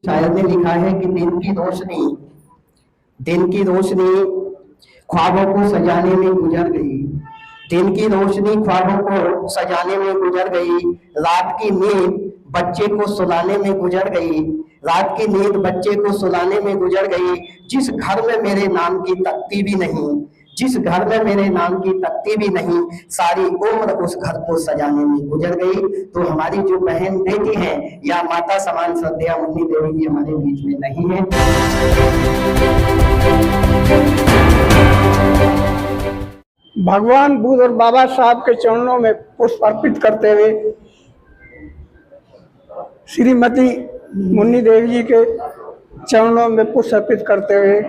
शायर ने लिखा है कि दिन की रोशनी ख्वाबों को सजाने में गुजर गई। दिन की रोशनी ख्वाबों को सजाने में गुजर गई। रात की नींद बच्चे को सुलाने में गुजर गई। रात की नींद बच्चे को सुलाने में गुजर गई। जिस घर में मेरे नाम की तख्ती भी नहीं, जिस घर में मेरे नाम की तख्ती भी नहीं, सारी उम्र उस घर को सजाने में गुजर गई। तो हमारी जो बहन बेटी है या माता समान श्रद्धेया मुन्नी देवी जी हमारे बीच में नहीं है। भगवान बुद्ध और बाबा साहब के चरणों में पुष्प अर्पित करते हुए श्रीमती मुन्नी देवी जी के चरणों में पुष्प अर्पित करते हुए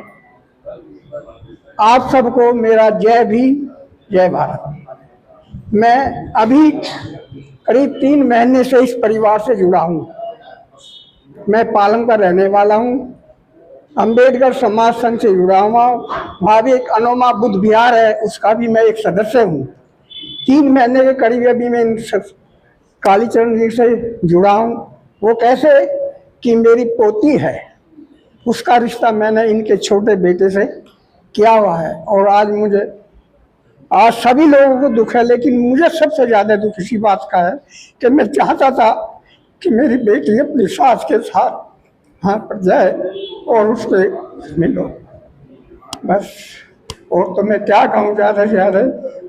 आप सबको मेरा जय भी जय भारत। मैं अभी करीब 3 महीने से इस परिवार से जुड़ा हूँ। मैं पालम का रहने वाला हूँ। अंबेडकर समाज संघ से जुड़ा हुआ हूँ। वहाँ भी एक अनोमा बुद्ध विहार है, उसका भी मैं एक सदस्य हूँ। 3 महीने के करीब अभी मैं कालीचरण जी से जुड़ा हूँ। वो कैसे कि मेरी पोती है, उसका रिश्ता मैंने इनके छोटे बेटे से किया हुआ है। और आज सभी लोगों को दुख है, लेकिन मुझे सबसे ज़्यादा दुख इसी बात का है कि मैं चाहता था कि मेरी बेटी अपनी सास के साथ वहाँ पर जाए और उससे मिलो, बस। और तो मैं क्या कहूँ, ज़्यादा से ज़्यादा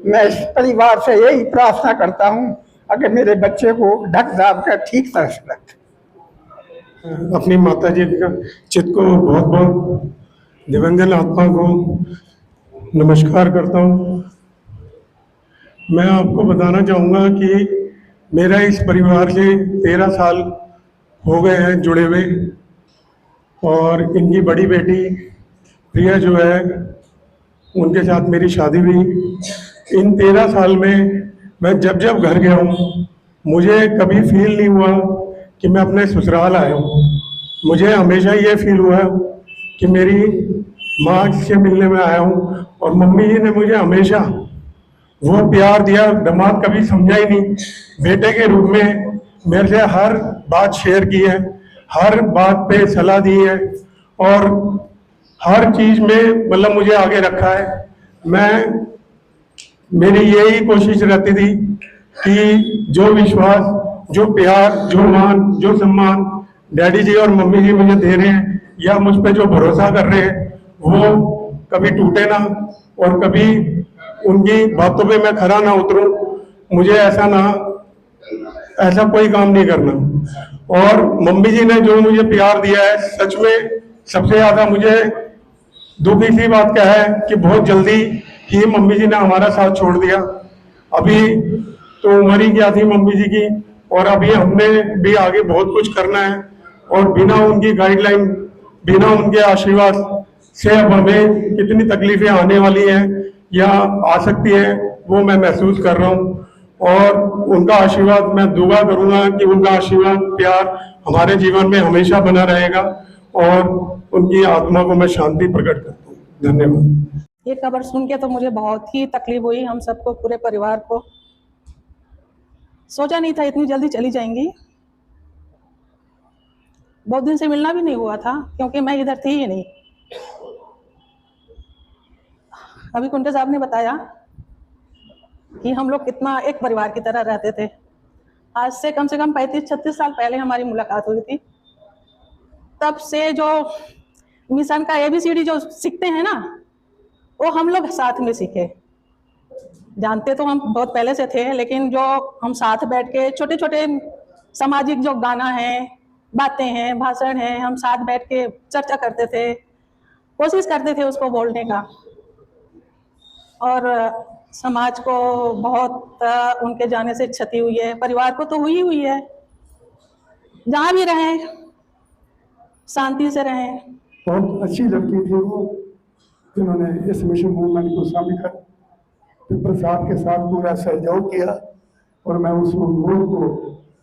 मैं इस परिवार से यही प्रार्थना करता हूँ अगर मेरे बच्चे को ढक ढाप कर ठीक तरह से रखें। अपनी माता जी का चित्त को बहुत बहुत दिवंगत आत्मा को नमस्कार करता हूँ। मैं आपको बताना चाहूँगा कि मेरा इस परिवार से 13 साल हो गए हैं जुड़े हुए, और इनकी बड़ी बेटी प्रिया जो है उनके साथ मेरी शादी हुई। इन 13 साल में मैं जब जब घर गया हूँ मुझे कभी फील नहीं हुआ कि मैं अपने ससुराल आया हूँ। मुझे हमेशा ये फील हुआ कि मेरी माँ से मिलने में आया हूँ। और मम्मी जी ने मुझे हमेशा वो प्यार दिया, दामाद कभी समझा ही नहीं, बेटे के रूप में मेरे से हर बात शेयर की है, हर बात पे सलाह दी है और हर चीज में मतलब मुझे आगे रखा है। मेरी यही कोशिश रहती थी कि जो विश्वास, जो प्यार, जो मान, जो सम्मान डैडी जी और मम्मी जी मुझे दे रहे हैं या मुझ पे जो भरोसा कर रहे हैं वो कभी टूटे ना, और कभी उनकी बातों पे मैं खरा ना उतरूं। मुझे ऐसा कोई काम नहीं करना। और मम्मी जी ने जो मुझे प्यार दिया है, सच में सबसे ज्यादा मुझे दुख इसी बात का है कि बहुत जल्दी ही मम्मी जी ने हमारा साथ छोड़ दिया। अभी तो उम्र ही क्या थी मम्मी जी की, और अभी हमने भी आगे बहुत कुछ करना है, और बिना उनकी गाइडलाइन, बिना उनके आशीर्वाद से अब हमें कितनी तकलीफें आने वाली हैं या आ सकती है वो मैं महसूस कर रहा हूँ। और उनका आशीर्वाद मैं दुआ करूंगा कि उनका आशीर्वाद, प्यार हमारे जीवन में हमेशा बना रहेगा, और उनकी आत्मा को मैं शांति प्रकट करता हूँ। धन्यवाद। ये खबर सुन के तो मुझे बहुत ही तकलीफ हुई, हम सबको, पूरे परिवार को। सोचा नहीं था इतनी जल्दी चली जाएंगी। बहुत दिन से मिलना भी नहीं हुआ था क्योंकि मैं इधर थी ही नहीं। अभी कुंटे साहब ने बताया कि हम लोग कितना एक परिवार की तरह रहते थे। आज से कम 35-36 साल पहले हमारी मुलाकात हुई थी। तब से जो मिशन का ABCD जो सीखते हैं ना, वो हम लोग साथ में सीखे। जानते तो हम बहुत पहले से थे, लेकिन जो हम साथ बैठ के छोटे छोटे सामाजिक जो गाना है, बातें हैं, भाषण है, हम साथ बैठ के चर्चा करते थे, कोशिश करते थे उसको बोलने का। और समाज को बहुत उनके जाने से क्षति हुई है, परिवार को तो हुई है। जहाँ भी रहें शांति से रहें। बहुत अच्छी लड़की थी वो, जिन्होंने इस मिशन मूवमेंट को शामिल कर पिपल साहब के साथ पूरा सहयोग किया, और मैं उस मूवमेंट को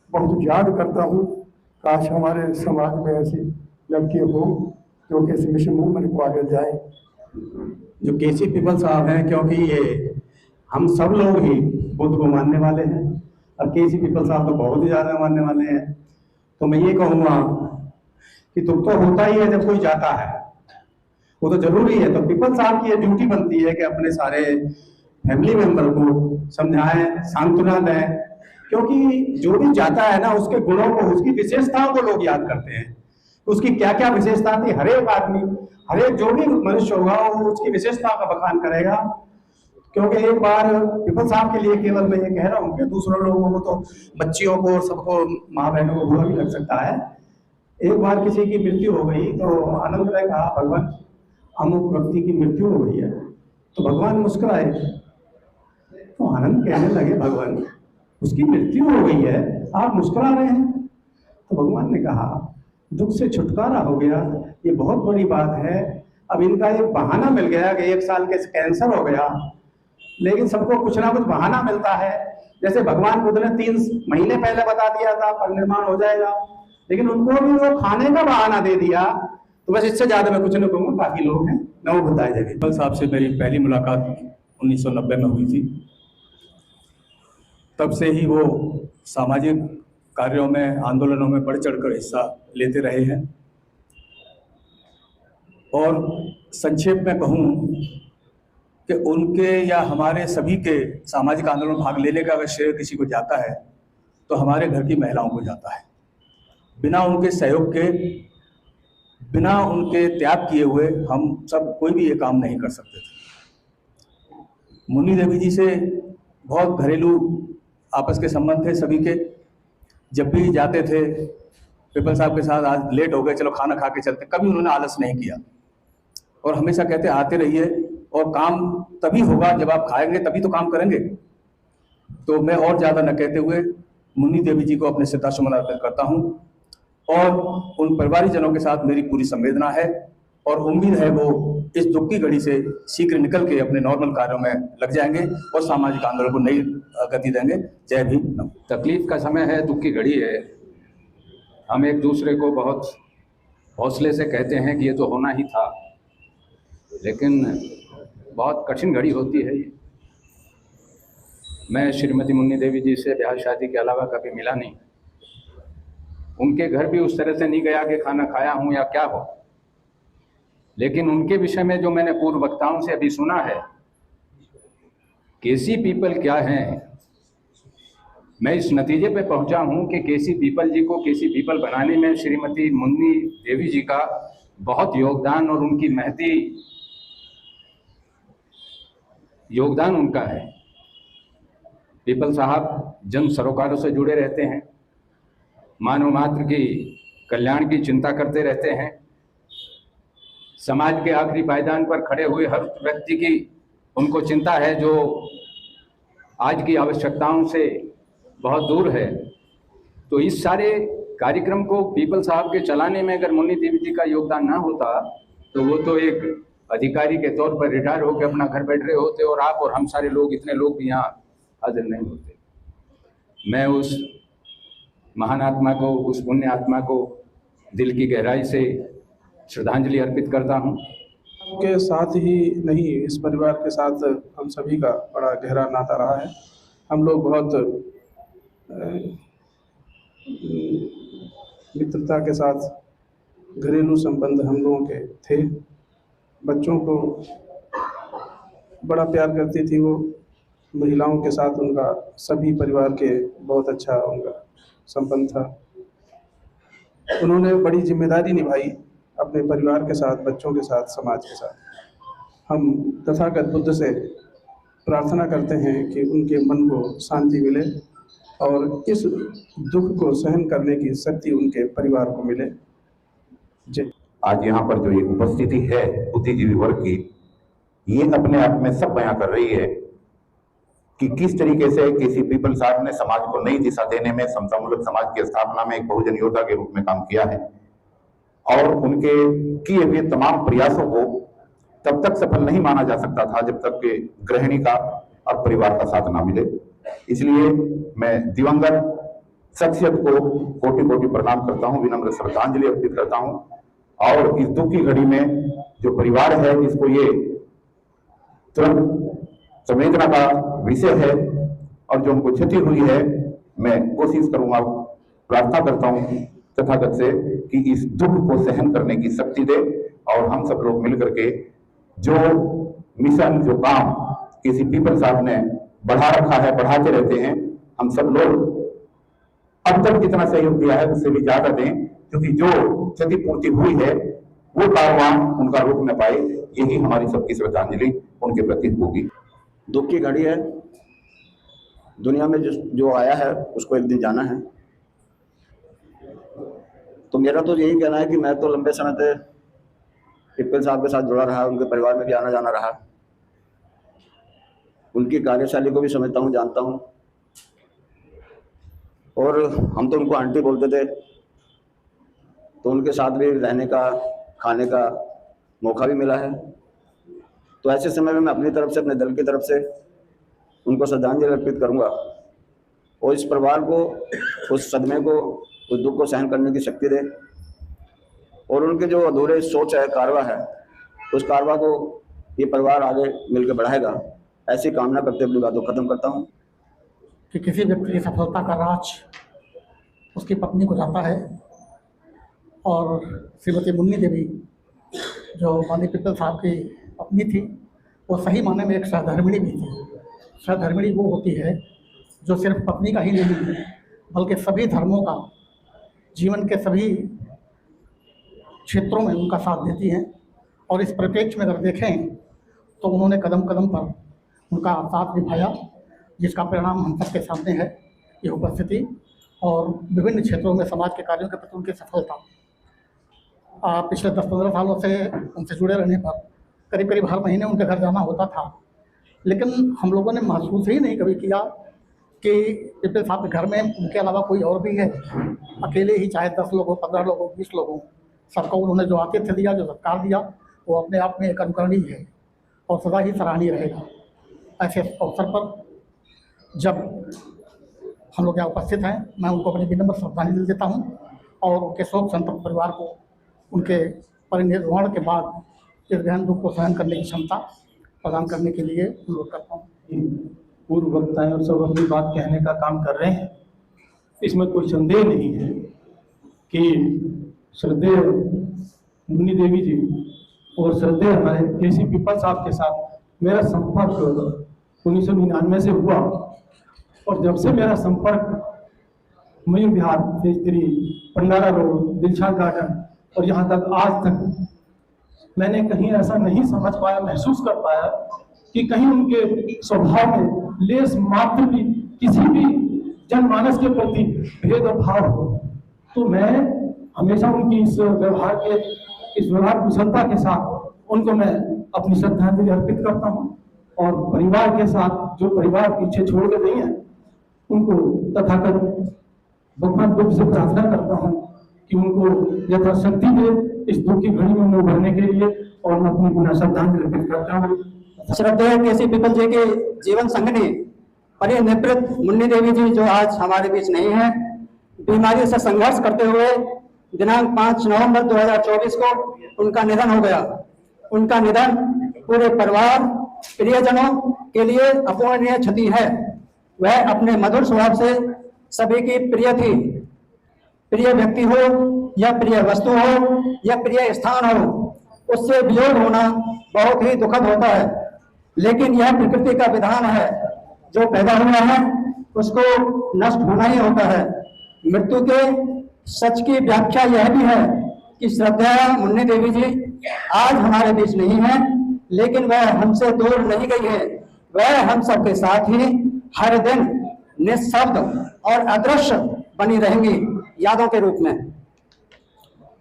बहुत याद करता हूँ। काश हमारे समाज में ऐसी लड़की हो जो कि इस मिशन मूवमेंट को आगे जाए। जो केसी पिपल साहब हैं, क्योंकि ये हम सब लोग ही बुद्ध को मानने वाले हैं, और केसी पिपल साहब तो बहुत ही ज़्यादा मानने वाले हैं। तो मैं ये कहूँगा कि दुख तो होता ही है जब कोई जाता है, वो तो जरूरी है। तो पीपल साहब की ये ड्यूटी बनती है कि अपने सारे फैमिली मेंबर को समझाएं, सांत्वना दें, क्योंकि जो भी जाता है ना उसके गुणों को, उसकी विशेषताओं को लोग याद करते हैं। उसकी क्या क्या विशेषता थी, हर एक आदमी, हर एक जो भी मनुष्य होगा वो उसकी विशेषता का बखान करेगा। क्योंकि एक बार पीपल साहब के लिए केवल मैं ये कह रहा हूँ कि दूसरों लोगों को तो, बच्चियों को और सबको, माँ बहनों को बुरा भी लग सकता है। एक बार किसी की मृत्यु हो गई तो आनंद ने कहा, भगवान अमुक व्यक्ति की मृत्यु हो गई है। तो भगवान मुस्कुराए। तो आनंद कहने लगे, भगवान उसकी मृत्यु हो गई है, आप मुस्कुरा रहे हैं? तो भगवान ने कहा, दुख से छुटकारा हो गया, ये बहुत बड़ी बात है। अब इनका एक बहाना मिल गया कि 1 साल के कैंसर हो गया, लेकिन सबको कुछ ना कुछ बहाना मिलता है। जैसे भगवान बुद्ध ने 3 महीने पहले बता दिया था परिनिर्वाण हो जाएगा, लेकिन उनको भी वो खाने का बहाना दे दिया। तो बस इससे ज्यादा मैं कुछ नहीं कहूँगा, काफी लोग हैं। नमो बुद्धाय जय। पीपल साहब से मेरी पहली मुलाकात 1990 में हुई थी। तब से ही वो सामाजिक कार्यों में, आंदोलनों में बढ़ चढ़कर हिस्सा लेते रहे हैं। और संक्षेप में कहूँ कि उनके या हमारे सभी के सामाजिक आंदोलन में भाग लेने का अगर श्रेय किसी को जाता है तो हमारे घर की महिलाओं को जाता है। बिना उनके सहयोग के, बिना उनके त्याग किए हुए हम सब कोई भी ये काम नहीं कर सकते थे। मुन्नी देवी जी से बहुत घरेलू आपस के संबंध थे सभी के। जब भी जाते थे पीपल साहब के साथ, आज लेट हो गए चलो खाना खा के चलते, कभी उन्होंने आलस नहीं किया और हमेशा कहते आते रहिए और काम तभी होगा जब आप खाएंगे, तभी तो काम करेंगे। तो मैं और ज़्यादा न कहते हुए मुन्नी देवी जी को अपने श्रद्धासुमन अर्पित करता हूँ और उन परिवारजनों के साथ मेरी पूरी संवेदना है और उम्मीद है वो इस दुख की घड़ी से शीघ्र निकल के अपने नॉर्मल कार्यों में लग जाएंगे और सामाजिक आंदोलन को नई गति देंगे। जय भीम। तकलीफ का समय है, दुख की घड़ी है। हम एक दूसरे को बहुत हौसले से कहते हैं कि ये तो होना ही था, लेकिन बहुत कठिन घड़ी होती है ये। मैं श्रीमती मुन्नी देवी जी से ब्याह शादी के अलावा कभी मिला नहीं। उनके घर भी उस तरह से नहीं गया कि खाना खाया हूँ या क्या हो, लेकिन उनके विषय में जो मैंने पूर्व वक्ताओं से अभी सुना है, केसी पीपल क्या हैं, मैं इस नतीजे पे पहुंचा हूं कि केसी पीपल जी को केसी पीपल बनाने में श्रीमती मुन्नी देवी जी का बहुत योगदान और उनकी महती योगदान उनका है। पीपल साहब जन सरोकारों से जुड़े रहते हैं, मानव मात्र की कल्याण की चिंता करते रहते हैं, समाज के आखिरी पायदान पर खड़े हुए हर व्यक्ति की उनको चिंता है जो आज की आवश्यकताओं से बहुत दूर है। तो इस सारे कार्यक्रम को पीपल साहब के चलाने में अगर मुन्नी देवी जी का योगदान ना होता तो वो तो एक अधिकारी के तौर पर रिटायर होकर अपना घर बैठ रहे होते और आप और हम सारे लोग, इतने लोग भी यहाँ हाजिर नहीं होते। मैं उस महान आत्मा को, उस पुण्य आत्मा को दिल की गहराई से श्रद्धांजलि अर्पित करता हूँ। के साथ ही नहीं, इस परिवार के साथ हम सभी का बड़ा गहरा नाता रहा है। हम लोग बहुत मित्रता के साथ घरेलू संबंध हम लोगों के थे। बच्चों को बड़ा प्यार करती थी वो, महिलाओं के साथ उनका सभी परिवार के बहुत अच्छा उनका संबंध था। उन्होंने बड़ी जिम्मेदारी निभाई अपने परिवार के साथ, बच्चों के साथ, समाज के साथ। हम तथागत बुद्ध से प्रार्थना करते हैं कि उनके मन को शांति मिले और इस दुख को सहन करने की शक्ति उनके परिवार को मिले। जय। आज यहाँ पर जो ये उपस्थिति है बुद्धिजीवी वर्ग की, ये अपने आप में सब बयां कर रही है कि किस तरीके से केसी पीपल साहब ने समाज को नई दिशा देने में, समतामूलक समाज की स्थापना में एक बहुजन योद्धा के रूप में काम किया है और उनके किए हुए तमाम प्रयासों को तब तक सफल नहीं माना जा सकता था जब तक कि गृहिणी का और परिवार का साथ ना मिले। इसलिए मैं दिवंगत शख्सियत को कोटि कोटि प्रणाम करता हूं, विनम्र श्रद्धांजलि अर्पित करता हूं और इस दुख की घड़ी में जो परिवार है जिसको ये तुरंत संवेदना का विषय है और जो उनको क्षति हुई है, मैं कोशिश करूंगा, प्रार्थना करता हूं तथागत से कि इस दुख को सहन करने की शक्ति दे, और हम सब लोग मिलकर के जो मिशन, जो काम किसी पीपल साहब ने बढ़ा रखा है, बढ़ाते रहते हैं, हम सब लोग अब तक जितना सहयोग दिया है उससे भी ज्यादा दें, क्योंकि जो क्षतिपूर्ति हुई है वो कारवां उनका रोक न पाए, यही हमारी सबकी श्रद्धांजलि उनके प्रति होगी। दुख की घड़ी है, दुनिया में जो आया है उसको एक दिन जाना है। तो मेरा तो यही कहना है कि मैं तो लंबे समय से पिप्पल साहब के साथ जुड़ा रहा, उनके परिवार में भी आना जाना रहा, उनकी कार्यशैली को भी समझता हूँ, जानता हूँ, और हम तो उनको आंटी बोलते थे, तो उनके साथ भी रहने का, खाने का मौका भी मिला है। तो ऐसे समय में मैं अपनी तरफ से, अपने दल की तरफ से उनको श्रद्धांजलि अर्पित करूंगा, और इस परिवार को उस सदमे को, उस दुख को सहन करने की शक्ति दे, और उनके जो अधूरे सोच है, कारवा है, उस कारवा को ये परिवार आगे मिलकर बढ़ाएगा, ऐसी कामना करते हुए बातों खत्म करता हूँ। कि किसी व्यक्ति की सफलता का राज उसकी पत्नी को जाता है, और श्रीमती मुन्नी देवी जो माननीय पिप्पल साहब की पत्नी थी, वो सही माने में एक सहधर्मिणी भी थी। सहधर्मिणी वो होती है जो सिर्फ पत्नी का ही नहीं बल्कि सभी धर्मों का, जीवन के सभी क्षेत्रों में उनका साथ देती हैं। और इस परिप्रेक्ष्य में अगर देखें तो उन्होंने कदम कदम पर उनका साथ निभाया, जिसका परिणाम हम सबके सामने है, ये उपस्थिति और विभिन्न क्षेत्रों में समाज के कार्यों के प्रति उनकी सफलता। पिछले 10-15 सालों से उनसे जुड़े रहने पर करीब करीब हर महीने उनके घर जाना होता था, लेकिन हम लोगों ने महसूस ही नहीं कभी किया कि पिप्पल साहब के घर में उनके अलावा कोई और भी है। अकेले ही, चाहे 10 लोग हो, 15 लोग हो, 20 लोग हो, सबको उन्होंने जो आतिथ्य दिया, जो सत्कार दिया, वो अपने आप में एक अनुकरणीय है और सदा ही सराहनीय रहेगा। ऐसे अवसर पर जब हम लोग यहाँ उपस्थित हैं, मैं उनको अपनी विनम्र श्रद्धांजलि देता हूँ, और उनके शोक संतप्त परिवार को उनके परिनिर्वाण के बाद इस गहन दुख को सहन करने की क्षमता प्रदान करने के लिए अनुरोध करता हूँ। पूर्व वक्ताएं और सब अपनी बात कहने का काम कर रहे हैं, इसमें कोई संदेह नहीं है कि श्रद्धेय मुन्नी देवी जी और श्रद्धेय हमारे केसी पिप्पल साहब के साथ मेरा संपर्क 1999 से हुआ, और जब से मेरा संपर्क Mayur Vihar phase 3, Pandara road, Dilshad garden और यहाँ तक आज तक मैंने कहीं ऐसा नहीं समझ पाया, महसूस कर पाया कि कहीं उनके स्वभाव में लेस मात्र भी किसी भी जनमानस के प्रति भेदभाव हो। तो मैं हमेशा उनकी इस व्यवहार कुशलता के साथ उनको मैं अपनी श्रद्धांजलि अर्पित करता हूँ, और परिवार के साथ जो परिवार पीछे छोड़ के गई है उनको तथागत भगवान बुद्ध से प्रार्थना करता हूँ कि उनको यथाशक्ति दे इस दुख की घड़ी में उभरने के लिए, और मैं अपनी पुनः श्रद्धांजलि अर्पित करता हूँ। श्रद्धेय केसी पिप्पल जी के जीवन संगनी परिनिवृत्त मुन्नी देवी जी जो आज हमारे बीच नहीं है, बीमारी से संघर्ष करते हुए दिनांक 5 नवंबर 2024 को उनका निधन हो गया। उनका निधन पूरे परिवार, प्रियजनों के लिए अपूरणीय क्षति है। वह अपने मधुर स्वभाव से सभी की प्रिय थी। प्रिय व्यक्ति हो या प्रिय वस्तु हो या प्रिय स्थान हो, उससे वियोग होना बहुत ही दुखद होता है, लेकिन यह प्रकृति का विधान है। जो पैदा हुआ है उसको नष्ट होना ही होता है। मृत्यु के सच की व्याख्या यह भी है कि श्रद्धेय मुन्नी देवी जी आज हमारे बीच नहीं है, लेकिन वह हमसे दूर नहीं गई है। वह हम सबके साथ ही हर दिन निःशब्द और अदृश्य बनी रहेंगी, यादों के रूप में।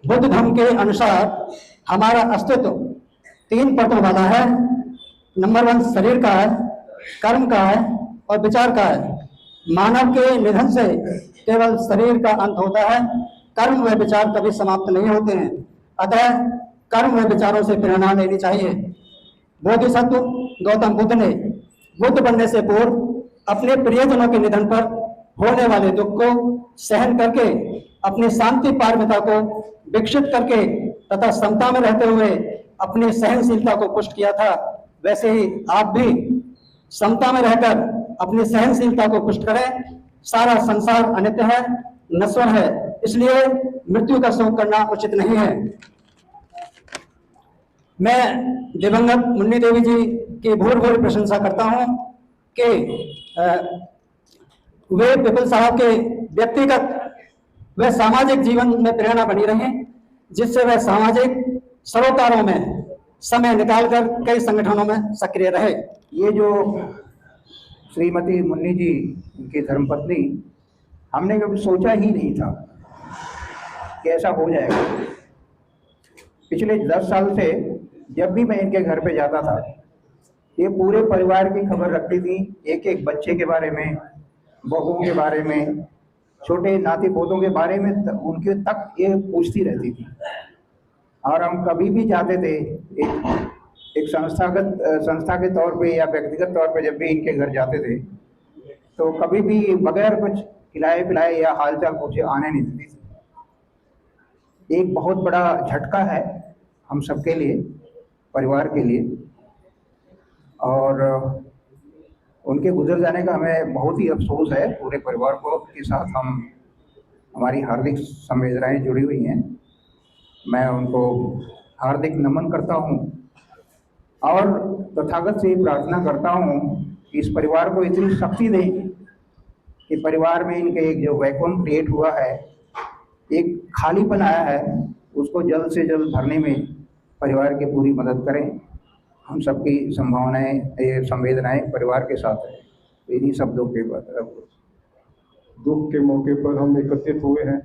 बुद्ध धर्म के अनुसार हमारा अस्तित्व 3 परतों वाला है। नंबर 1 शरीर का है, कर्म का है और विचार का है। मानव के निधन से केवल शरीर का अंत होता है, कर्म व विचार कभी समाप्त नहीं होते हैं। अतः कर्म व विचारों से प्रेरणा लेनी चाहिए। बोधिसत्व गौतम बुद्ध ने बुद्ध बनने से पूर्व अपने प्रियजनों के निधन पर होने वाले दुख को सहन करके अपनी शांति पारमिता को विकसित करके तथा समता में रहते हुए अपनी सहनशीलता को पुष्ट किया था। वैसे ही आप भी समता में रहकर अपनी सहनशीलता को पुष्ट करें। सारा संसार अनित्य है, नश्वर है, इसलिए मृत्यु का शोक करना उचित नहीं है। मैं दिवंगत मुन्नी देवी जी की भूल प्रशंसा करता हूं कि वे पिपल साहब के व्यक्तिगत व सामाजिक जीवन में प्रेरणा बनी रहे, जिससे वह सामाजिक सरोकारों में समय निकालकर कई संगठनों में सक्रिय रहे। ये जो श्रीमती मुन्नी जी, उनकी धर्मपत्नी, हमने कभी सोचा ही नहीं था कि ऐसा हो जाएगा। पिछले 10 साल से जब भी मैं इनके घर पे जाता था, ये पूरे परिवार की खबर रखती थी, एक एक बच्चे के बारे में, बहुओं के बारे में, छोटे नाती पोतों के बारे में, उनके तक ये पूछती रहती थी। और हम कभी भी जाते थे, एक संस्था के तौर पे या व्यक्तिगत तौर पे जब भी इनके घर जाते थे, तो कभी भी बगैर कुछ खिलाए पिलाए या हालचाल पूछे आने नहीं देती थी। एक बहुत बड़ा झटका है हम सबके लिए, परिवार के लिए, और उनके गुजर जाने का हमें बहुत ही अफसोस है। पूरे परिवार को के साथ हमारी हार्दिक संवेदनाएं जुड़ी हुई हैं। मैं उनको हार्दिक नमन करता हूं और तथागत से प्रार्थना करता हूं कि इस परिवार को इतनी शक्ति दें कि परिवार में इनके एक जो वैक्यूम क्रिएट हुआ है, एक खालीपन आया है, उसको जल्द से जल्द भरने में परिवार की पूरी मदद करें। हम सबकी संभावनाएं, संवेदनाएं परिवार के साथ है। इन्हीं शब्दों के बाद दुख के मौके पर हम एकत्रित हुए हैं।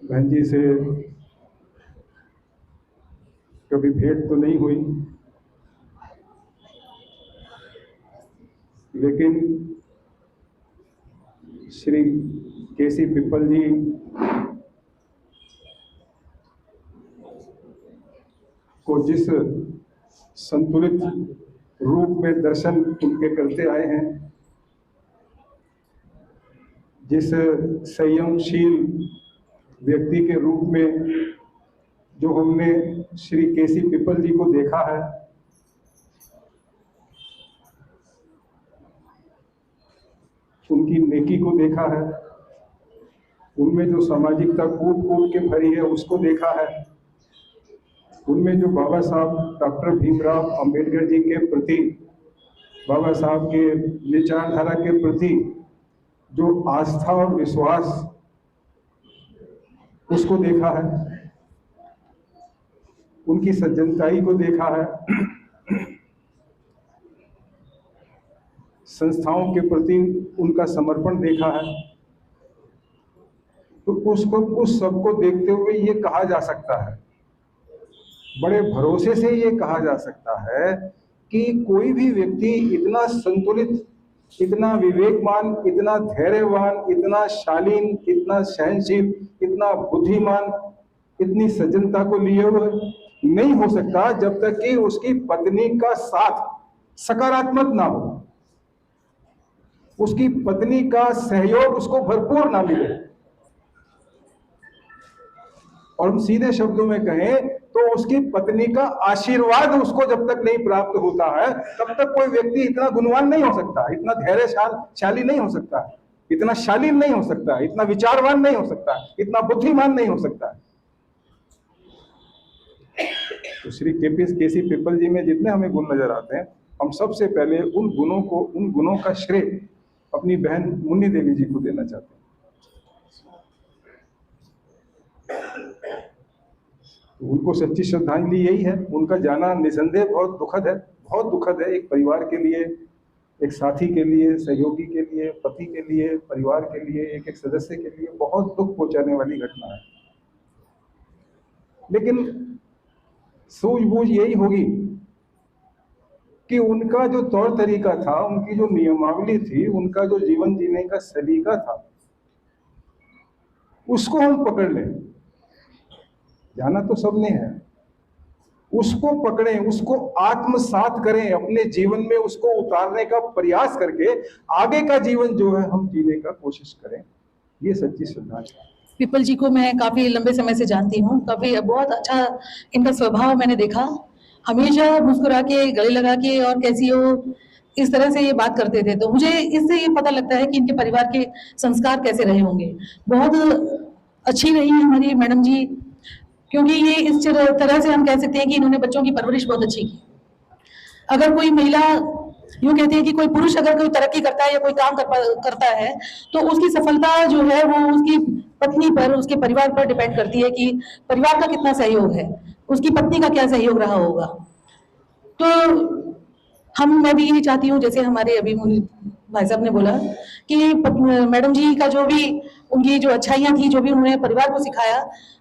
बहन जी से कभी भेंट तो नहीं हुई, लेकिन श्री केसी पिप्पल जी को जिस संतुलित रूप में दर्शन उनके करते आए हैं, जिस संयमशील व्यक्ति के रूप में जो हमने श्री केसी पिप्पल जी को देखा है, उनकी नेकी को देखा है, उनमें जो सामाजिकता कूट कूट के भरी है उसको देखा है, उनमें जो बाबा साहब डॉक्टर भीमराव अंबेडकर जी के प्रति, बाबा साहब के विचारधारा के प्रति जो आस्था और विश्वास, उसको देखा है, उनकी सज्जनताई को देखा है, संस्थाओं के प्रति उनका समर्पण देखा है। तो उस सबको देखते हुए ये कहा जा सकता है, बड़े भरोसे से ये कहा जा सकता है कि कोई भी व्यक्ति इतना संतुलित, इतना विवेकवान, इतना धैर्यवान, इतना शालीन, इतना सहनशील, इतना बुद्धिमान, इतनी सज्जनता को लिए हुए नहीं हो सकता जब तक कि उसकी पत्नी का साथ सकारात्मक ना हो, उसकी पत्नी का सहयोग उसको भरपूर ना मिले। और हम सीधे शब्दों में कहें तो उसकी पत्नी का आशीर्वाद उसको जब तक नहीं प्राप्त होता है, तब तक कोई व्यक्ति इतना गुणवान नहीं हो सकता, इतना धैर्यशाली नहीं हो सकता, इतना शालीन नहीं हो सकता, इतना विचारवान नहीं हो सकता, इतना बुद्धिमान नहीं हो सकता। तो श्री केसी पिप्पल जी में जितने हमें गुण नजर आते हैं, हम सबसे पहले उन गुणों का श्रेय अपनी बहन मुन्नी देवी जी को देना चाहते हैं। तो उनको सच्ची श्रद्धांजलि यही है। उनका जाना निसंदेह बहुत दुखद है, बहुत दुखद है। एक परिवार के लिए, एक साथी के लिए, सहयोगी के लिए, पति के लिए, परिवार के लिए, एक एक सदस्य के लिए बहुत दुख पहुंचाने वाली घटना है। लेकिन सूझबूझ यही होगी कि उनका जो तौर तरीका था, उनकी जो नियमावली थी, उनका जो जीवन जीने का सलीका था, उसको हम पकड़ लें। जाना तो सबने है, उसको पकड़ें, उसको आत्मसात करें, अपने जीवन में उसको उतारने का प्रयास करके आगे का जीवन जो है हम जीने का कोशिश करें। ये सच्ची श्रद्धांजलि है। पिप्पल जी को मैं काफ़ी लंबे समय से जानती हूँ, काफ़ी बहुत अच्छा इनका स्वभाव मैंने देखा, हमेशा मुस्कुरा के, गले लगा के और कैसी हो इस तरह से ये बात करते थे, तो मुझे इससे ये पता लगता है कि इनके परिवार के संस्कार कैसे रहे होंगे। बहुत अच्छी रही है हमारी मैडम जी, क्योंकि ये इस तरह से हम कह सकते हैं कि इन्होंने बच्चों की परवरिश बहुत अच्छी की। अगर कोई महिला, यूँ कहते हैं कि कोई पुरुष अगर कोई तरक्की करता है या कोई काम करता है तो उसकी सफलता जो है वो उसकी पत्नी पर, उसके परिवार पर डिपेंड करती है कि परिवार का कितना सहयोग है, उसकी पत्नी का क्या सहयोग रहा होगा। तो मैं भी यही चाहती हूँ, जैसे हमारे अभी भाई साहब ने बोला कि मैडम जी का जो भी उनकी जो अच्छाइयाँ थी, जो भी उन्होंने परिवार को सिखाया,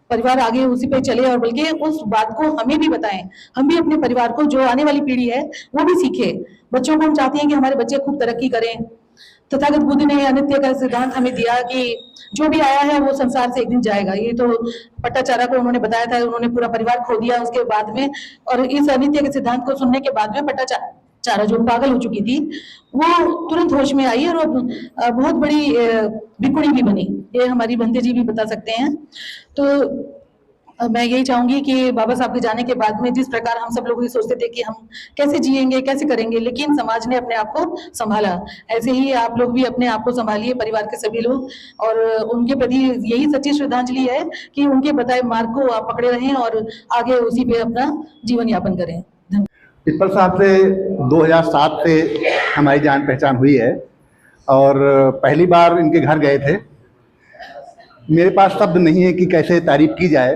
परिवार आगे उसी पे चले और बल्कि उस बात को हमें भी बताएं, हम भी अपने परिवार को, जो आने वाली पीढ़ी है वो भी सीखे। बच्चों को हम चाहते हैं कि हमारे बच्चे खूब तरक्की करें। तथागत बुद्ध ने अनित्य का सिद्धांत हमें दिया कि जो भी आया है वो संसार से एक दिन जाएगा। ये तो पट्टाचारा को उन्होंने बताया था, उन्होंने पूरा परिवार खो दिया उसके बाद में, और इस अनित्य के सिद्धांत को सुनने के बाद में पट्टाचारा जो पागल हो चुकी थी वो तुरंत होश में आई और बहुत बड़ी भिखुणी भी बनी। ये हमारी बंदे जी भी बता सकते हैं। तो मैं यही चाहूंगी कि बाबा साहब के जाने के बाद में जिस प्रकार हम सब लोग ये सोचते थे कि हम कैसे जिएंगे, कैसे करेंगे, लेकिन समाज ने अपने आप को संभाला, ऐसे ही आप लोग भी अपने आप को संभालिए, परिवार के सभी लोग, और उनके प्रति यही सच्ची श्रद्धांजलि है कि उनके बताए मार्ग को आप पकड़े रहें और आगे उसी पे अपना जीवन यापन करें। पिप्पल साहब से 2007 से हमारी जान पहचान हुई है और पहली बार इनके घर गए थे। मेरे पास शब्द नहीं है कि कैसे तारीफ की जाए,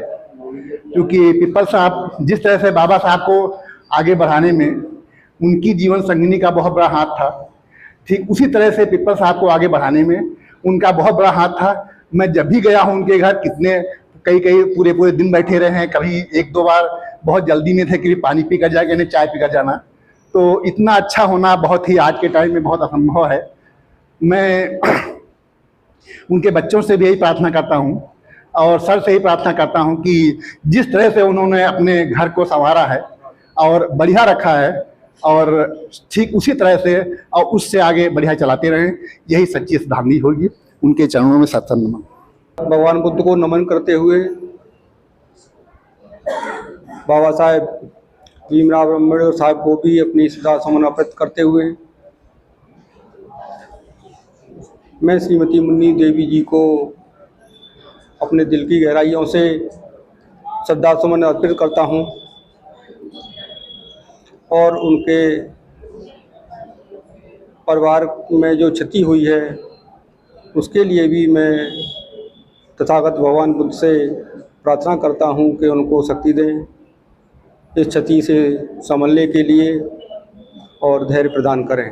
क्योंकि पिप्पल साहब जिस तरह से बाबा साहब को आगे बढ़ाने में उनकी जीवन संगिनी का बहुत बड़ा हाथ था, ठीक उसी तरह से पिप्पल साहब को आगे बढ़ाने में उनका बहुत बड़ा हाथ था। मैं जब भी गया हूँ उनके घर, कई पूरे दिन बैठे रहे हैं, कभी एक दो बार बहुत जल्दी में थे कि पानी पी कर जाके चाय पी कर जाना। तो इतना अच्छा होना बहुत ही आज के टाइम में बहुत असंभव है। मैं उनके बच्चों से भी यही प्रार्थना करता हूँ और सर से ही प्रार्थना करता हूँ कि जिस तरह से उन्होंने अपने घर को संवारा है और बढ़िया रखा है, और ठीक उसी तरह से और उससे आगे बढ़िया चलाते रहें, यही सच्ची श्रद्धांजलि होगी। उनके चरणों में सत्संग नमन। भगवान बुद्ध को नमन करते हुए, बाबा साहेब भीमराव अम्बेडकर साहब को भी अपनी श्रद्धा सुमन अर्पित करते हुए, मैं श्रीमती मुन्नी देवी जी को अपने दिल की गहराइयों से श्रद्धा सुमन अर्पित करता हूँ और उनके परिवार में जो क्षति हुई है उसके लिए भी मैं तथागत भगवान बुद्ध से प्रार्थना करता हूँ कि उनको शक्ति दें इस क्षति से संभलने के लिए और धैर्य प्रदान करें।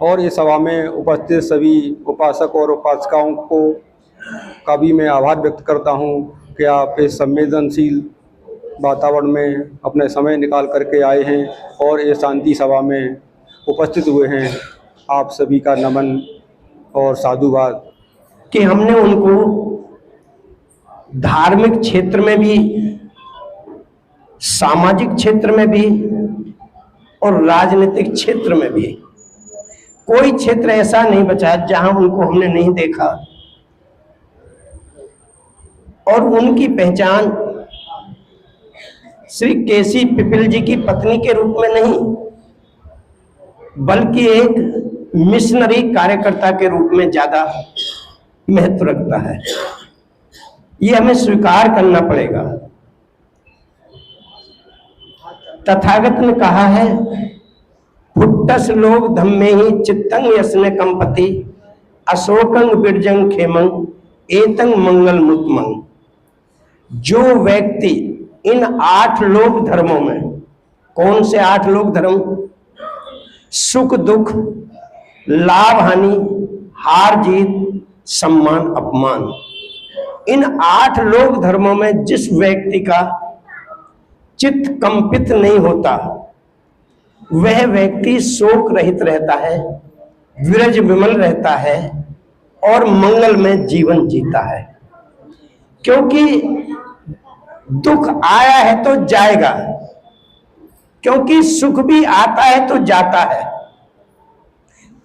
और इस सभा में उपस्थित सभी उपासक और उपासिकाओं को का भी मैं आभार व्यक्त करता हूँ कि आप इस संवेदनशील वातावरण में अपने समय निकाल करके आए हैं और ये शांति सभा में उपस्थित हुए हैं। आप सभी का नमन और साधुवाद। कि हमने उनको धार्मिक क्षेत्र में भी, सामाजिक क्षेत्र में भी और राजनीतिक क्षेत्र में भी कोई क्षेत्र ऐसा नहीं बचा जहां उनको हमने नहीं देखा। और उनकी पहचान श्री केसी पिपिल जी की पत्नी के रूप में नहीं, बल्कि एक मिशनरी कार्यकर्ता के रूप में ज्यादा महत्व रखता है। ये हमें स्वीकार करना पड़ेगा। तथागत ने कहा है, फुट्टस लोग धम्मे ही चित्तंग यसने कंपति अशोकंग बिरजंग खेमंग एतंग मंगल मुतमंग। जो व्यक्ति इन 8 लोक धर्मों में, कौन से 8 लोक धर्म? सुख दुख, लाभ हानि, हार जीत, सम्मान अपमान, इन 8 लोक धर्मों में जिस व्यक्ति का चित्त कंपित नहीं होता वह व्यक्ति शोक रहित रहता है, विरज विमल रहता है और मंगल में जीवन जीता है। क्योंकि दुख आया है तो जाएगा, क्योंकि सुख भी आता है तो जाता है।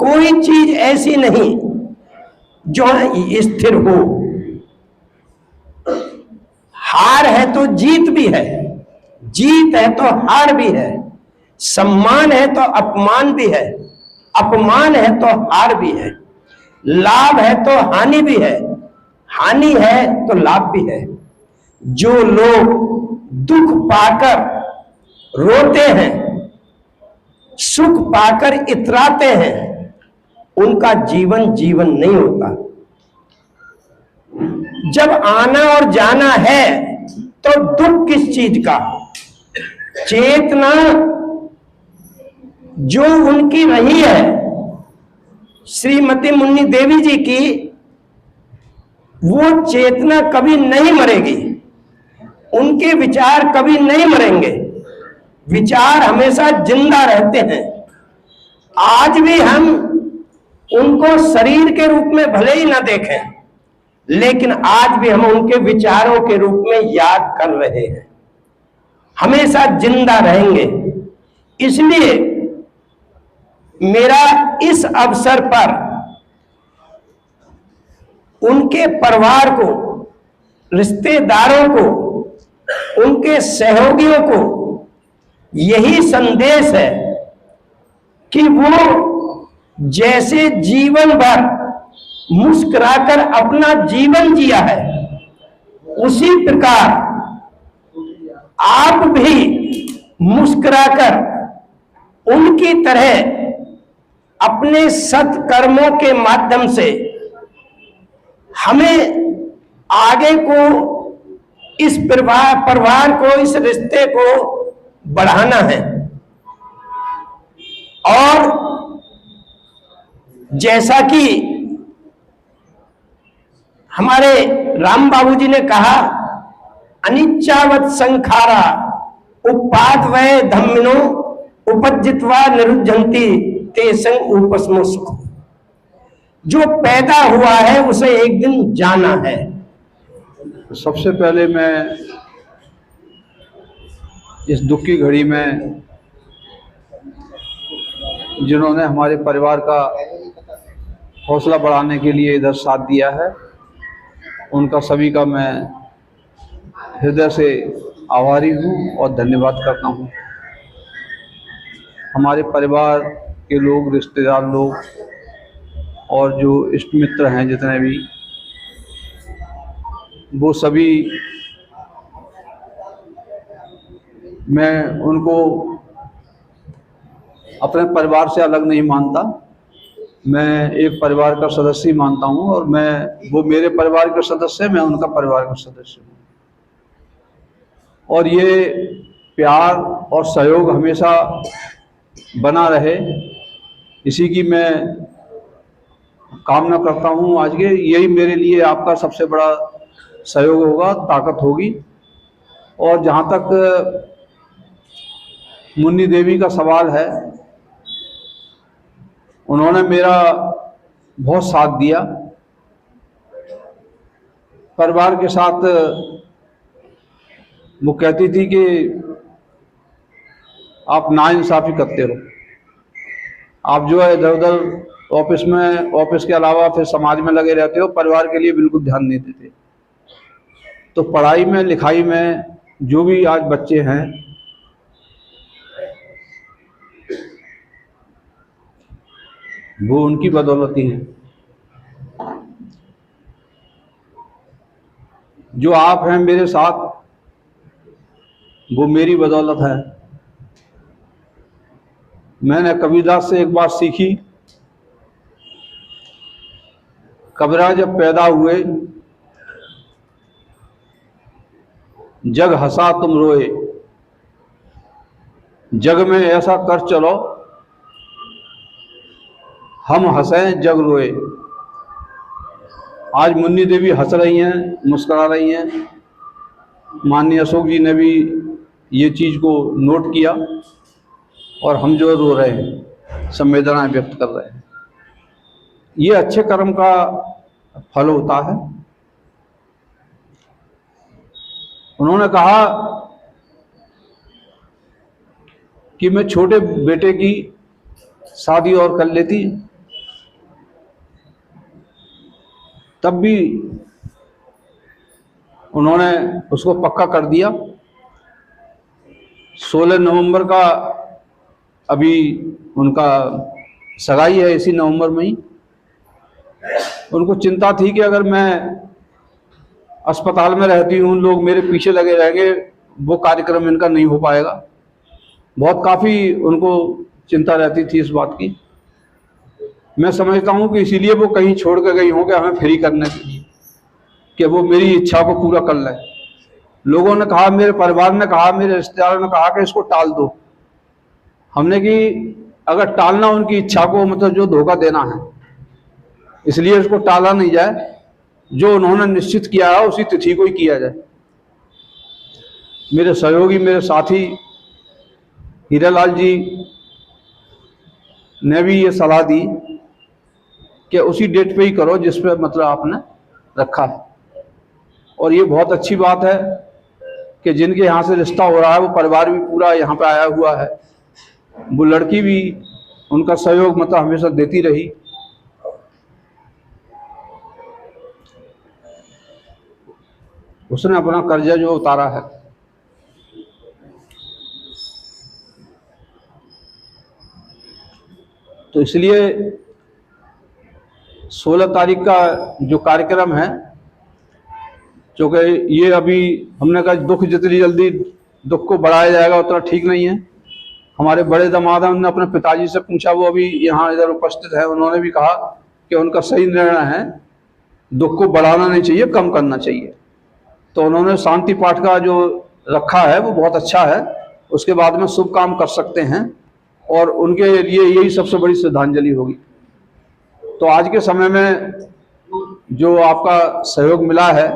कोई चीज ऐसी नहीं जो स्थिर हो। हार है तो जीत भी है, जीत है तो हार भी है। सम्मान है तो अपमान भी है, अपमान है तो हार भी है, लाभ है तो हानि भी है, हानि है तो लाभ भी है। जो लोग दुख पाकर रोते हैं, सुख पाकर इतराते हैं, उनका जीवन जीवन नहीं होता। जब आना और जाना है तो दुख किस चीज का? चेतना जो उनकी रही है, श्रीमती मुन्नी देवी जी की, वो चेतना कभी नहीं मरेगी, उनके विचार कभी नहीं मरेंगे, विचार हमेशा जिंदा रहते हैं। आज भी हम उनको शरीर के रूप में भले ही ना देखें, लेकिन आज भी हम उनके विचारों के रूप में याद कर रहे हैं, हमेशा जिंदा रहेंगे। इसलिए मेरा इस अवसर पर उनके परिवार को, रिश्तेदारों को, उनके सहयोगियों को यही संदेश है कि वो जैसे जीवन भर मुस्कुराकर अपना जीवन जिया है, उसी प्रकार आप भी मुस्कुराकर उनकी तरह अपने सत्कर्मों के माध्यम से हमें आगे को, इस परिवार को, इस रिश्ते को बढ़ाना है। और जैसा कि हमारे राम बाबूजी ने कहा, अनिच्चावत संखारा उपाद वय धम्मिनो उपजित्वा निरुद्धंति ते संग उपस्मो सुख। जो पैदा हुआ है उसे एक दिन जाना है। सबसे पहले मैं इस दुख की घड़ी में जिन्होंने हमारे परिवार का हौसला बढ़ाने के लिए इधर साथ दिया है, उनका सभी का मैं हृदय से आभारी हूँ और धन्यवाद करता हूँ। हमारे परिवार के लोग, रिश्तेदार लोग और जो इष्ट मित्र हैं जितने भी, वो सभी, मैं उनको अपने परिवार से अलग नहीं मानता। मैं एक परिवार का सदस्य ही मानता हूँ और वो मेरे परिवार के सदस्य हैं, मैं उनका परिवार का सदस्य हूँ। और ये प्यार और सहयोग हमेशा बना रहे, इसी की मैं कामना करता हूँ। आज के यही मेरे लिए आपका सबसे बड़ा सहयोग होगा, ताकत होगी। और जहाँ तक मुन्नी देवी का सवाल है, उन्होंने मेरा बहुत साथ दिया। परिवार के साथ वो कहती थी कि आप नाइंसाफ़ी करते हो, आप जो है इधर उधर ऑफिस के अलावा फिर समाज में लगे रहते हो, परिवार के लिए बिल्कुल ध्यान नहीं देते। तो पढ़ाई में, लिखाई में जो भी आज बच्चे हैं, वो उनकी बदौलत ही है। जो आप हैं मेरे साथ, वो मेरी बदौलत है। मैंने कबीरदास से एक बात सीखी, कबीरा जब पैदा हुए, जग हंसा तुम रोए, जग में ऐसा कर चलो हम हंसें जग रोए। आज मुन्नी देवी हंस रही हैं, मुस्कुरा रही हैं। माननीय अशोक जी ने भी ये चीज़ को नोट किया और हम जो रो रहे हैं, संवेदनाएं व्यक्त कर रहे हैं। ये अच्छे कर्म का फल होता है। उन्होंने कहा कि मैं छोटे बेटे की शादी और कर लेती, तब भी उन्होंने उसको पक्का कर दिया। 16 नवंबर का अभी उनका सगाई है इसी नवंबर में ही। उनको चिंता थी कि अगर मैं अस्पताल में रहती हूँ, लोग मेरे पीछे लगे रहेंगे, वो कार्यक्रम इनका नहीं हो पाएगा। बहुत काफ़ी उनको चिंता रहती थी इस बात की। मैं समझता हूँ कि इसीलिए वो कहीं छोड़ कर गई हों कि हमें फ्री करने के लिए, कि वो मेरी इच्छा को पूरा कर लें। लोगों ने कहा, मेरे परिवार ने कहा, मेरे रिश्तेदारों ने कहा कि इसको टाल दो। हमने कि अगर टालना उनकी इच्छा को मतलब जो धोखा देना है, इसलिए इसको टाला नहीं जाए। जो उन्होंने निश्चित किया है उसी तिथि को ही किया जाए। मेरे सहयोगी, मेरे साथी हीरालाल जी ने भी ये सलाह दी कि उसी डेट पे ही करो जिस पे मतलब आपने रखा है। और ये बहुत अच्छी बात है कि जिनके यहाँ से रिश्ता हो रहा है वो परिवार भी पूरा यहाँ पे आया हुआ है। वो लड़की भी उनका सहयोग मतलब हमेशा देती रही। उसने अपना कर्जा जो उतारा है, तो इसलिए 16 तारीख का जो कार्यक्रम है, क्योंकि ये अभी हमने कहा दुख जितनी जल्दी दुख को बढ़ाया जाएगा उतना ठीक नहीं है। हमारे बड़े दामाद हैं, उन्होंने अपने पिताजी से पूछा, वो अभी यहाँ इधर उपस्थित है, उन्होंने भी कहा कि उनका सही निर्णय है, दुख को बढ़ाना नहीं चाहिए, कम करना चाहिए। तो उन्होंने शांति पाठ का जो रखा है वो बहुत अच्छा है। उसके बाद में शुभ काम कर सकते हैं और उनके लिए यही सबसे बड़ी श्रद्धांजलि होगी। तो आज के समय में जो आपका सहयोग मिला है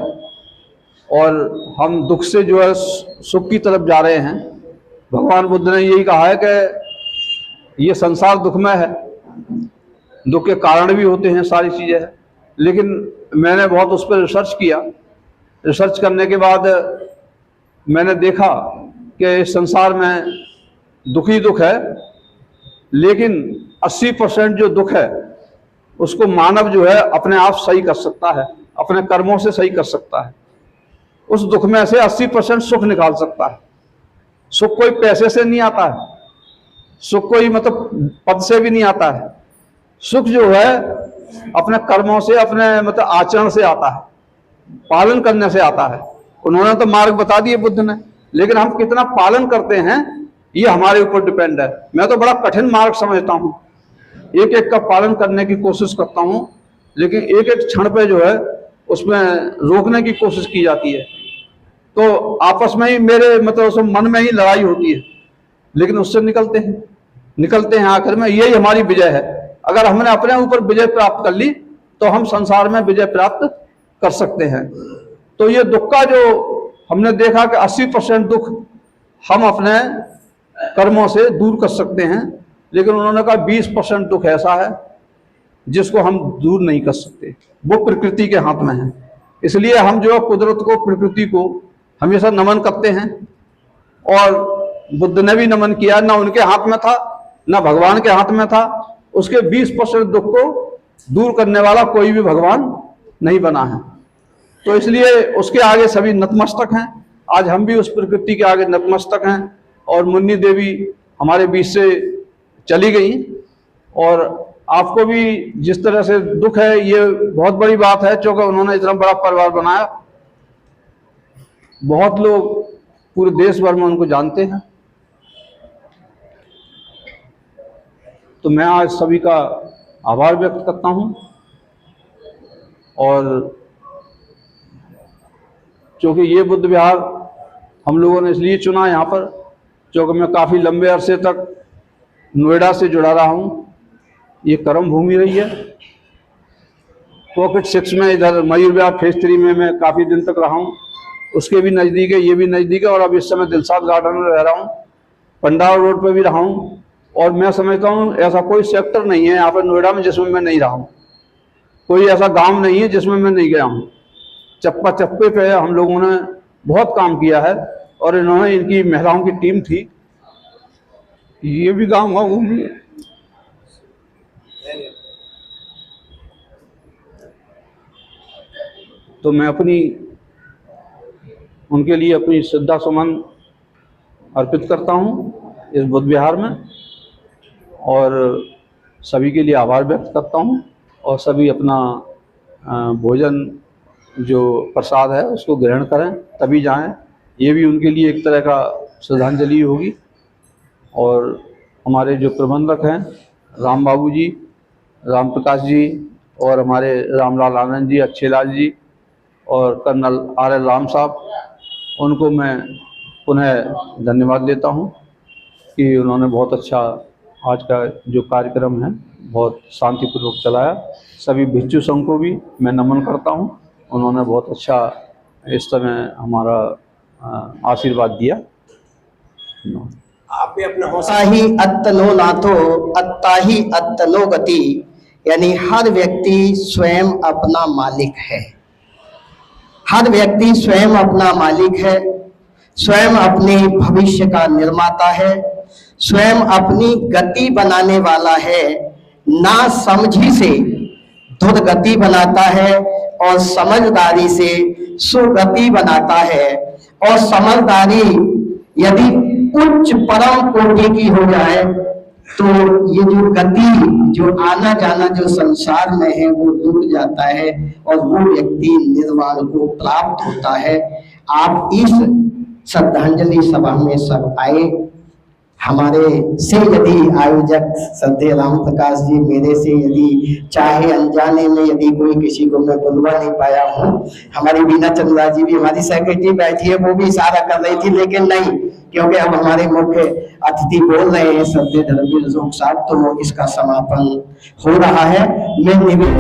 और हम दुख से जो है सुख की तरफ जा रहे हैं, भगवान बुद्ध ने यही कहा है कि ये संसार दुखमय है, दुख के कारण भी होते हैं, सारी चीज़ें हैं। लेकिन मैंने बहुत उस पर रिसर्च किया। रिसर्च करने के बाद मैंने देखा कि इस संसार में दुख ही दुख है, लेकिन 80% जो दुख है उसको मानव जो है अपने आप सही कर सकता है, अपने कर्मों से सही कर सकता है। उस दुख में से 80% सुख निकाल सकता है। सुख कोई पैसे से नहीं आता है, सुख कोई मतलब पद से भी नहीं आता है। सुख जो है अपने कर्मों से, अपने मतलब आचरण से आता है, पालन करने से आता है। उन्होंने तो मार्ग बता दिए बुद्ध ने, लेकिन हम कितना पालन करते हैं ये हमारे ऊपर डिपेंड है। मैं तो बड़ा कठिन मार्ग समझता हूँ, एक एक का पालन करने की कोशिश करता हूँ, लेकिन एक एक क्षण पे जो है उसमें रोकने की कोशिश की जाती है। तो आपस में ही मेरे मतलब सब मन में ही लड़ाई होती है, लेकिन उससे निकलते हैं आखिर में यही हमारी विजय है। अगर हमने अपने ऊपर विजय प्राप्त कर ली तो हम संसार में विजय प्राप्त कर सकते हैं। तो ये दुख का जो हमने देखा कि 80% दुख हम अपने कर्मों से दूर कर सकते हैं, लेकिन उन्होंने कहा 20% दुख ऐसा है जिसको हम दूर नहीं कर सकते, वो प्रकृति के हाथ में है। इसलिए हम जो कुदरत को, प्रकृति को हमेशा नमन करते हैं। और बुद्ध ने भी नमन किया, ना उनके हाथ में था ना भगवान के हाथ में था। उसके 20% दुख को दूर करने वाला कोई भी भगवान नहीं बना है। तो इसलिए उसके आगे सभी नतमस्तक हैं। आज हम भी उस प्रकृति के आगे नतमस्तक हैं। और मुन्नी देवी हमारे बीच से चली गई, और आपको भी जिस तरह से दुख है ये बहुत बड़ी बात है, क्योंकि उन्होंने इतना बड़ा परिवार बनाया। बहुत लोग पूरे देश भर में उनको जानते हैं। तो मैं आज सभी का आभार व्यक्त करता हूं। और क्योंकि ये बुद्ध विहार हम लोगों ने इसलिए चुना यहाँ पर, क्योंकि मैं काफ़ी लंबे अरसे तक नोएडा से जुड़ा रहा हूँ। ये कर्म भूमि रही है। पॉकेट 6 में इधर मयूर विहार फेज 3 में मैं काफ़ी दिन तक रहा हूँ। उसके भी नज़दीक है, ये भी नज़दीक है। और अब इस समय दिलशाद गार्डन में रह रहा हूँ, पंडाल रोड पर भी रहा हूँ। और मैं समझता हूँ ऐसा कोई सेक्टर नहीं है यहाँ पर नोएडा में जिसमें मैं नहीं रहा हूँ, कोई ऐसा गांव नहीं है जिसमें मैं नहीं गया हूँ। चप्पा चप्पे पे हम लोगों ने बहुत काम किया है। और इन्होंने, इनकी महिलाओं की टीम थी, ये भी गांव है, वो भी। तो मैं उनके लिए अपनी श्रद्धा सुमन अर्पित करता हूँ इस बुद्ध विहार में। और सभी के लिए आभार व्यक्त करता हूँ। और सभी अपना भोजन जो प्रसाद है उसको ग्रहण करें तभी जाएं। ये भी उनके लिए एक तरह का श्रद्धांजलि होगी। और हमारे जो प्रबंधक हैं राम बाबू जी, राम प्रकाश जी और हमारे रामलाल आनंद जी, अच्छे लाल जी और कर्नल RL राम साहब, उनको मैं पुनः धन्यवाद देता हूं कि उन्होंने बहुत अच्छा आज का जो कार्यक्रम है बहुत शांतिपूर्वक चलाया। सभी भिक्षु संघ को भी मैं नमन करता हूं, उन्होंने बहुत अच्छा इस समय हमारा आशीर्वाद दिया। आप भी अपना हौसला ही अत्तनो नाथो अत्ता ही अत्तनो गति, यानी हर व्यक्ति स्वयं अपना मालिक है। हर व्यक्ति स्वयं अपना मालिक है, स्वयं अपने भविष्य का निर्माता है, स्वयं अपनी गति बनाने वाला है। ना समझी से दुर्गति बनाता है और समझदारी से सुगति बनाता है। और समझदारी यदि उच्च परम कोटि की हो जाए तो ये जो गति, जो आना जाना जो संसार में है वो रुक जाता है और वो व्यक्ति निर्वाण को प्राप्त होता है। आप इस श्रद्धांजलि सभा में सब आए। हमारे से यदि आयोजक श्रद्धेय राम प्रकाश जी, मेरे से यदि चाहे अनजाने में यदि कोई किसी को मैं बुलवा नहीं पाया हूँ, हमारी बीना चंद्रा जी भी हमारी सेक्रेटरी बैठी है, वो भी इशारा कर रही थी, लेकिन नहीं, क्योंकि अब हमारे मुख्य अतिथि बोल रहे हैं श्रद्धेय धर्मवीर अशोक साहब, तो इसका समापन हो रहा है। मैं निवेदन